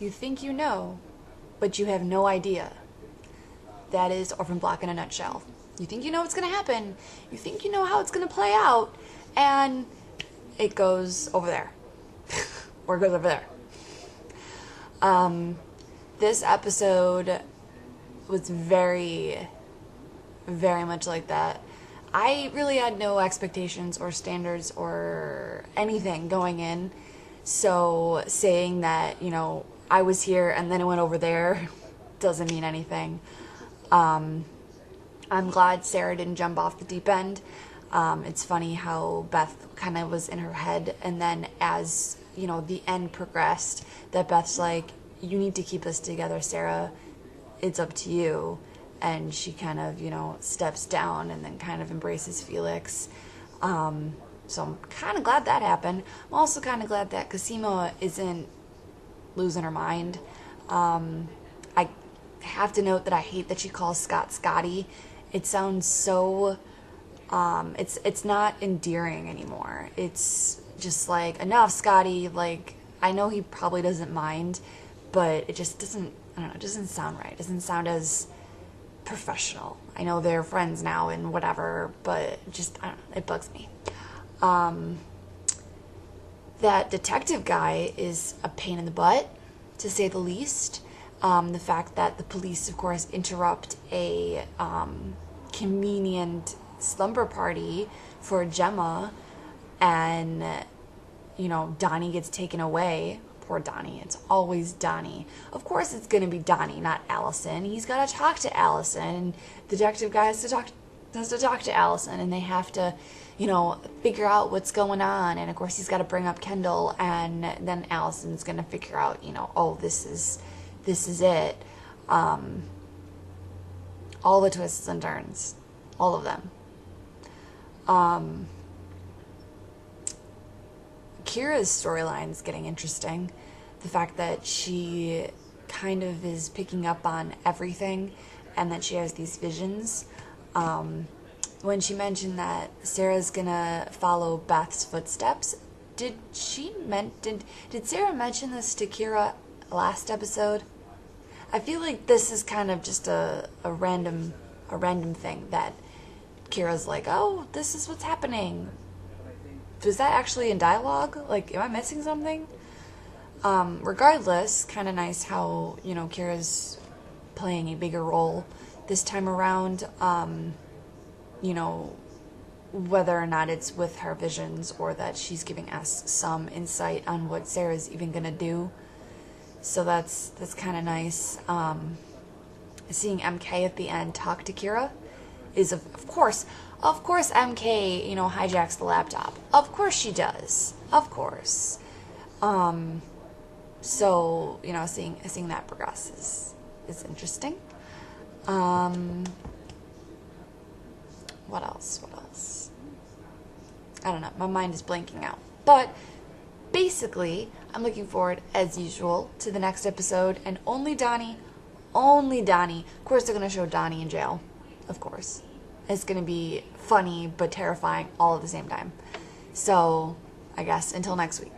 You think you know, but you have no idea. That is Orphan Black in a nutshell. You think you know what's going to happen. You think you know how it's going to play out. And it goes over there. Or it goes over there. This episode was very, very much like that. I really had no expectations or standards or anything going in. So saying that, I was here and then it went over there doesn't mean anything. I'm glad Sara didn't jump off the deep end. It's funny how Beth kind of was in her head, and then as, the end progressed, that Beth's like, you need to keep this together, Sara. It's up to you. And she kind of, steps down and then kind of embraces Felix. So I'm kind of glad that happened. I'm also kind of glad that Cosima isn't losing her mind. I have to note that I hate that she calls Scott Scotty. It sounds so, it's not endearing anymore. It's just like, enough, Scotty. Like, I know he probably doesn't mind, but it just doesn't, I don't know, it doesn't sound right. It doesn't sound as professional. I know they're friends now and whatever, but just, I don't know, it bugs me. That detective guy is a pain in the butt, to say the least. The fact that the police, of course, interrupt a convenient slumber party for Gemma, and, Donnie gets taken away. Poor Donnie. It's always Donnie. Of course it's going to be Donnie, not Allison. He's got to talk to Allison. The detective guy has to talk to Allison, and they have to, figure out what's going on. And of course he's got to bring up Kendall, and then Allison's going to figure out, oh, this is it. All the twists and turns. All of them. Kira's storyline is getting interesting. The fact that she kind of is picking up on everything and that she has these visions. When she mentioned that Sarah's gonna follow Beth's footsteps, did Sara mention this to Kira last episode? I feel like this is kind of just a random thing that Kira's like, oh, this is what's happening. Was that actually in dialogue? Like, am I missing something? Regardless, kind of nice how, Kira's playing a bigger role this time around. Whether or not it's with her visions or that she's giving us some insight on what Sarah's even gonna do. So that's kind of nice. Seeing MK at the end talk to Kira is, of course MK, hijacks the laptop. Of course she does. Of course. So, seeing that progress is interesting. What else? I don't know. My mind is blanking out. But basically, I'm looking forward, as usual, to the next episode. And only Donnie. Of course, they're going to show Donnie in jail. Of course. It's going to be funny but terrifying all at the same time. So, I guess, until next week.